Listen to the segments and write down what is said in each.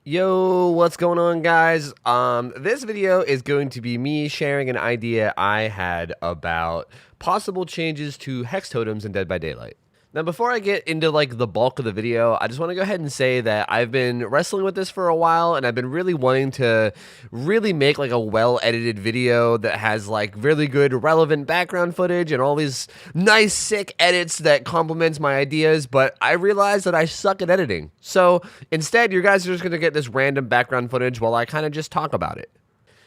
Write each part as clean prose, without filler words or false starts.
Yo, what's going on, guys? This video is going to be me sharing an idea I had about possible changes to Hex Totems in Dead by Daylight. Now, before I get into like the bulk of the video, I just want to go ahead and say that I've been wrestling with this for a while, and I've been really wanting to really make like a well-edited video that has like really good relevant background footage and all these nice sick edits that complements my ideas, but I realized that I suck at editing. So instead, you guys are just going to get this random background footage while I kind of just talk about it.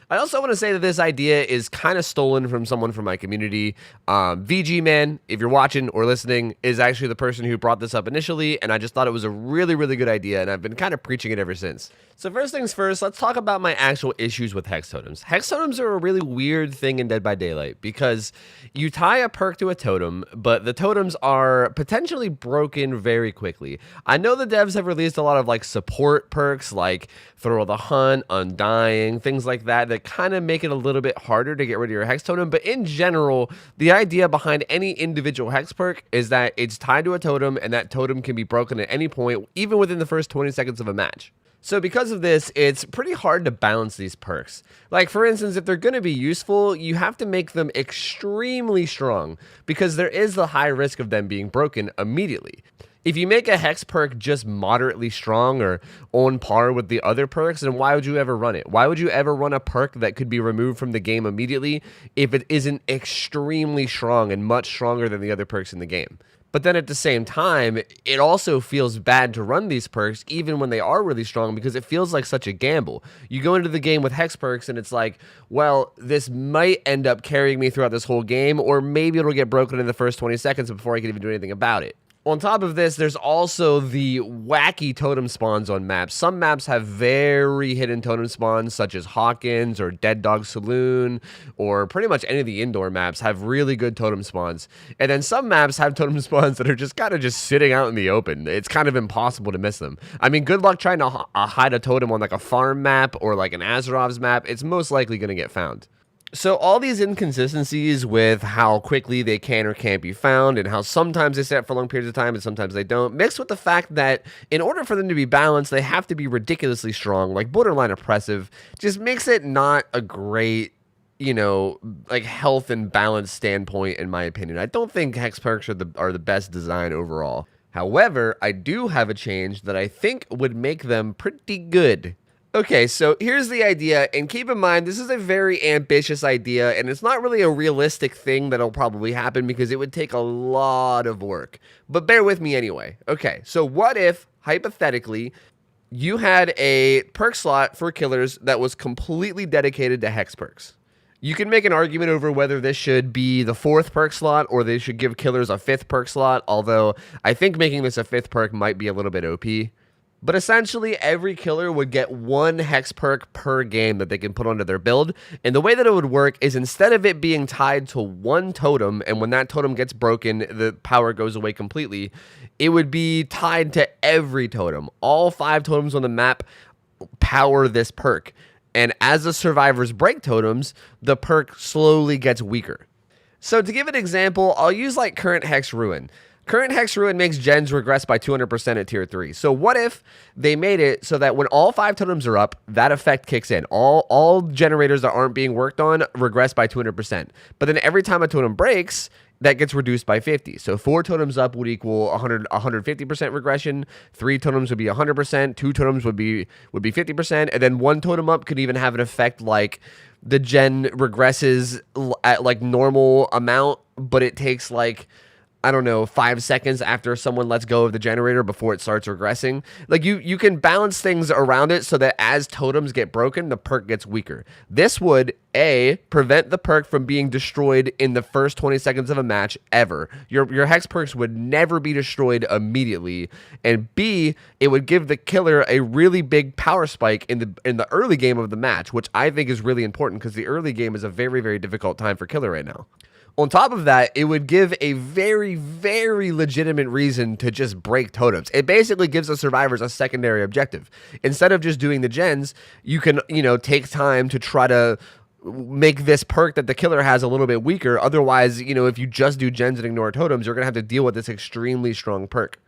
I also want to say that this idea is kind of stolen from someone from my community. VG Man, if you're watching or listening, is actually the person who brought this up initially, and I just thought it was a really, really good idea, and I've been kind of preaching it ever since. So first things first, let's talk about my actual issues with Hex Totems. Hex Totems are a really weird thing in Dead by Daylight because you tie a perk to a totem, but the totems are potentially broken very quickly. I know the devs have released a lot of like support perks like Thrill of the Hunt, Undying, things like that kind of make it a little bit harder to get rid of your Hex Totem, but in general, the idea behind any individual Hex perk is that it's tied to a totem and that totem can be broken at any point, even within the first 20 seconds of a match. So because of this, it's pretty hard to balance these perks. Like, for instance, if they're going to be useful, you have to make them extremely strong because there is the high risk of them being broken immediately. If you make a Hex perk just moderately strong or on par with the other perks, then why would you ever run it? Why would you ever run a perk that could be removed from the game immediately if it isn't extremely strong and much stronger than the other perks in the game? But then at the same time, it also feels bad to run these perks even when they are really strong because it feels like such a gamble. You go into the game with Hex perks and it's like, well, this might end up carrying me throughout this whole game, or maybe it'll get broken in the first 20 seconds before I can even do anything about it. On top of this, there's also the wacky totem spawns on maps. Some maps have very hidden totem spawns, such as Hawkins or Dead Dog Saloon, or pretty much any of the indoor maps have really good totem spawns. And then some maps have totem spawns that are just kind of just sitting out in the open. It's kind of impossible to miss them. I mean, good luck trying to hide a totem on like a farm map or like an Azerov's map. It's most likely going to get found. So all these inconsistencies with how quickly they can or can't be found and how sometimes they set for long periods of time and sometimes they don't, mixed with the fact that in order for them to be balanced, they have to be ridiculously strong, like borderline oppressive, just makes it not a great, like health and balance standpoint in my opinion. I don't think Hex perks are the best design overall. However, I do have a change that I think would make them pretty good. Okay, so here's the idea, and keep in mind, this is a very ambitious idea, and it's not really a realistic thing that'll probably happen because it would take a lot of work. But bear with me anyway. Okay, so what if, hypothetically, you had a perk slot for killers that was completely dedicated to Hex perks? You can make an argument over whether this should be the 4th perk slot or they should give killers a 5th perk slot, although I think making this a 5th perk might be a little bit OP. But essentially, every killer would get 1 Hex perk per game that they can put onto their build. And the way that it would work is instead of it being tied to 1 totem, and when that totem gets broken, the power goes away completely, it would be tied to every totem. All 5 totems on the map power this perk. And as the survivors break totems, the perk slowly gets weaker. So to give an example, I'll use like current Hex Ruin. Current Hex Ruin makes gens regress by 200% at tier 3. So what if they made it so that when all 5 totems are up, that effect kicks in. All generators that aren't being worked on regress by 200%. But then every time a totem breaks, that gets reduced by 50. So 4 totems up would equal 150% regression. 3 totems would be 100%. 2 totems would be 50%. And then 1 totem up could even have an effect like the gen regresses at like normal amount, but it takes like, I don't know, 5 seconds after someone lets go of the generator before it starts regressing. Like you can balance things around it so that as totems get broken, the perk gets weaker. This would A, prevent the perk from being destroyed in the first 20 seconds of a match ever. Your Hex perks would never be destroyed immediately. And B, it would give the killer a really big power spike in the early game of the match, which I think is really important because the early game is a very, very difficult time for killer right now. On top of that, it would give a very, very legitimate reason to just break totems. It basically gives the survivors a secondary objective. Instead of just doing the gens, you can, take time to try to make this perk that the killer has a little bit weaker. Otherwise, if you just do gens and ignore totems, you're going to have to deal with this extremely strong perk.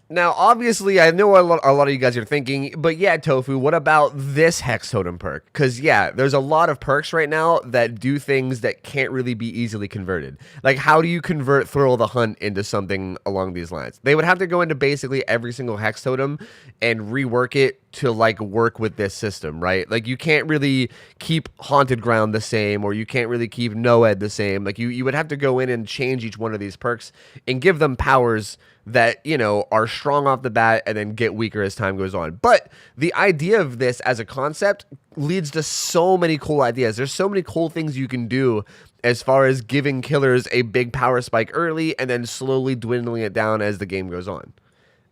Now, obviously, I know a lot of you guys are thinking, but yeah, Tofu, what about this Hex Totem perk? Because, yeah, there's a lot of perks right now that do things that can't really be easily converted. Like, how do you convert Thrill the Hunt into something along these lines? They would have to go into basically every single Hex Totem and rework it to, like, work with this system, right? Like, you can't really keep Haunted Ground the same, or you can't really keep Noed the same. Like, you would have to go in and change each one of these perks and give them powers that, you know, are strong off the bat and then get weaker as time goes on. But the idea of this as a concept leads to so many cool ideas. There's so many cool things you can do as far as giving killers a big power spike early and then slowly dwindling it down as the game goes on.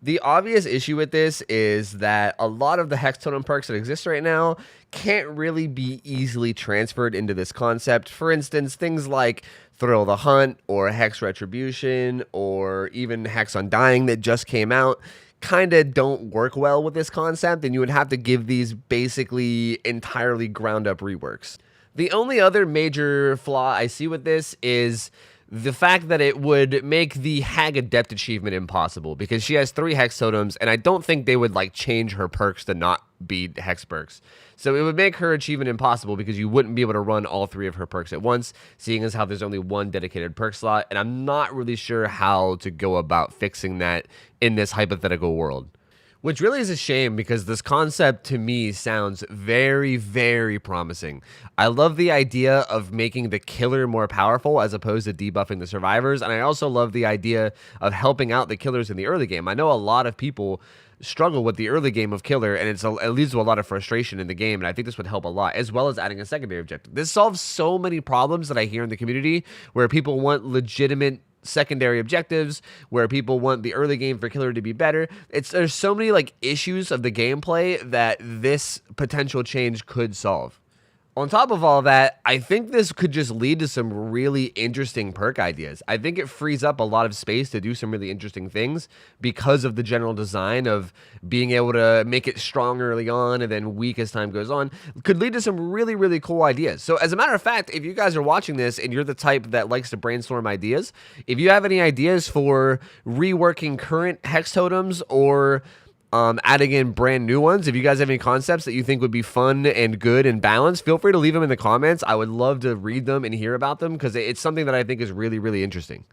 The obvious issue with this is that a lot of the Hex Totem perks that exist right now can't really be easily transferred into this concept. For instance, things like Thrill the Hunt or Hex Retribution or even Hex Undying that just came out kind of don't work well with this concept, and you would have to give these basically entirely ground up reworks. The only other major flaw I see with this is the fact that it would make the Hag Adept achievement impossible, because she has 3 Hex Totems, and I don't think they would like change her perks to not be Hex perks. So it would make her achievement impossible because you wouldn't be able to run all 3 of her perks at once, seeing as how there's only 1 dedicated perk slot, and I'm not really sure how to go about fixing that in this hypothetical world. Which really is a shame, because this concept to me sounds very, very promising. I love the idea of making the killer more powerful as opposed to debuffing the survivors, and I also love the idea of helping out the killers in the early game. I know a lot of people struggle with the early game of killer, and it leads to a lot of frustration in the game, and I think this would help a lot, as well as adding a secondary objective. This solves so many problems that I hear in the community where people want legitimate secondary objectives, where people want the early game for killer to be better. There's so many like issues of the gameplay that this potential change could solve. On top of all that, I think this could just lead to some really interesting perk ideas. I think it frees up a lot of space to do some really interesting things because of the general design of being able to make it strong early on and then weak as time goes on. Could lead to some really, really cool ideas. So as a matter of fact, if you guys are watching this and you're the type that likes to brainstorm ideas, if you have any ideas for reworking current Hex Totems or adding in brand new ones, if you guys have any concepts that you think would be fun and good and balanced, feel free to leave them in the comments. I would love to read them and hear about them, because it's something that I think is really, really interesting.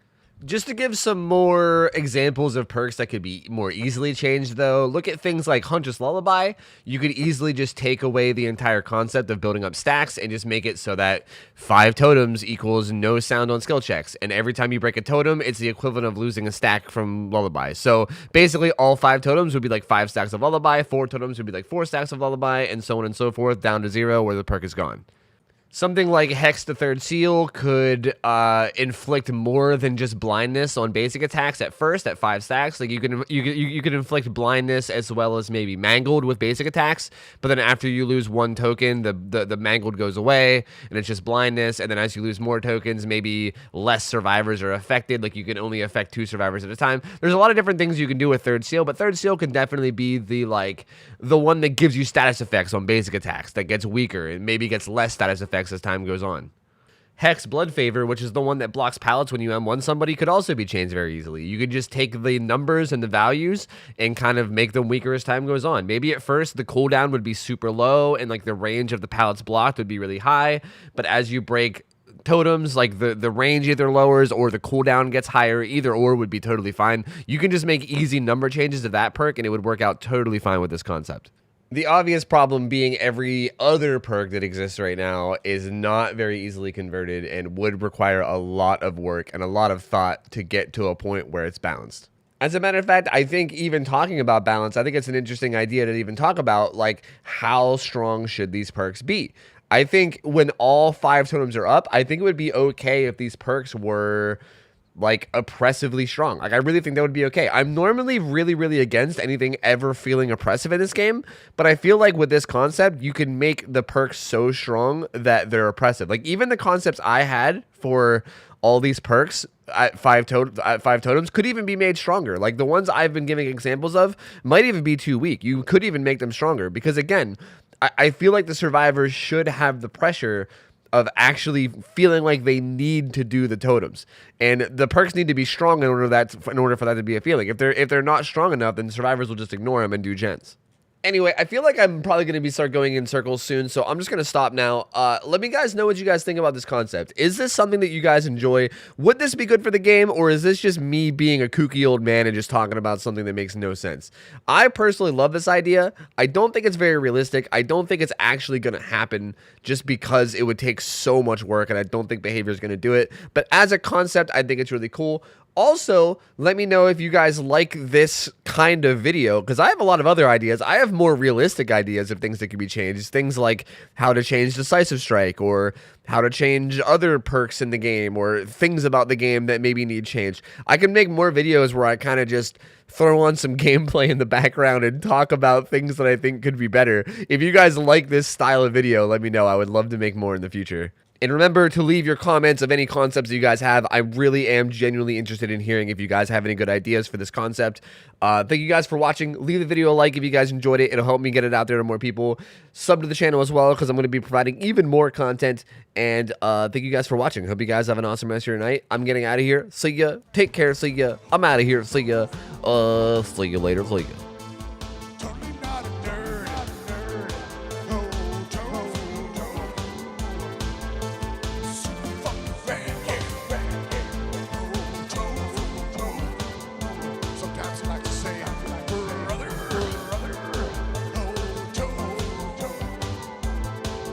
Just to give some more examples of perks that could be more easily changed, though, look at things like Huntress Lullaby. You could easily just take away the entire concept of building up stacks and just make it so that 5 totems equals no sound on skill checks. And every time you break a totem, it's the equivalent of losing a stack from Lullaby. So basically, all 5 totems would be like 5 stacks of Lullaby, 4 totems would be like 4 stacks of Lullaby, and so on and so forth, down to 0 where the perk is gone. Something like Hex the Third Seal could inflict more than just blindness on basic attacks at first at 5 stacks. Like you could inflict blindness as well as maybe mangled with basic attacks, but then after you lose 1 token, the mangled goes away and it's just blindness. And then as you lose more tokens, maybe less survivors are affected. Like you can only affect 2 survivors at a time. There's a lot of different things you can do with Third Seal, but Third Seal can definitely be the one that gives you status effects on basic attacks that gets weaker and maybe gets less status effects as time goes on. Hex Blood Favor, which is the one that blocks pallets when you M1 somebody, could also be changed very easily. You could just take the numbers and the values and kind of make them weaker as time goes on. Maybe at first the cooldown would be super low and like the range of the pallets blocked would be really high, but as you break totems, like the range either lowers or the cooldown gets higher. Either or would be totally fine. You can just make easy number changes to that perk and it would work out totally fine with this concept. The obvious problem being every other perk that exists right now is not very easily converted and would require a lot of work and a lot of thought to get to a point where it's balanced. As a matter of fact, I think even talking about balance, I think it's an interesting idea to even talk about, like, how strong should these perks be? I think when all 5 totems are up, I think it would be okay if these perks were like oppressively strong. Like I really think that would be okay. I'm normally really, really against anything ever feeling oppressive in this game, but I feel like with this concept, you can make the perks so strong that they're oppressive. Like even the concepts I had for all these perks at 5 totems could even be made stronger. Like the ones I've been giving examples of might even be too weak. You could even make them stronger because again, I feel like the survivors should have the pressure of actually feeling like they need to do the totems, and the perks need to be strong in order for that to be a feeling. If they're not strong enough, then survivors will just ignore them and do gens. Anyway, I feel like I'm probably going to start going in circles soon, so I'm just going to stop now. Let me guys know what you guys think about this concept. Is this something that you guys enjoy? Would this be good for the game, or is this just me being a kooky old man and just talking about something that makes no sense? I personally love this idea. I don't think it's very realistic. I don't think it's actually going to happen just because it would take so much work, and I don't think behavior is going to do it. But as a concept, I think it's really cool. Also, let me know if you guys like this kind of video, because I have a lot of other ideas. I have more realistic ideas of things that can be changed. Things like how to change Decisive Strike, or how to change other perks in the game, or things about the game that maybe need changed. I can make more videos where I kind of just throw on some gameplay in the background and talk about things that I think could be better. If you guys like this style of video, let me know. I would love to make more in the future. And remember to leave your comments of any concepts that you guys have. I really am genuinely interested in hearing if you guys have any good ideas for this concept. Thank you guys for watching. Leave the video a like if you guys enjoyed it. It'll help me get it out there to more people. Sub to the channel as well, because I'm going to be providing even more content. And thank you guys for watching. Hope you guys have an awesome rest of your night. I'm getting out of here. See ya. Take care. See ya. I'm out of here. See ya. See you later. See ya.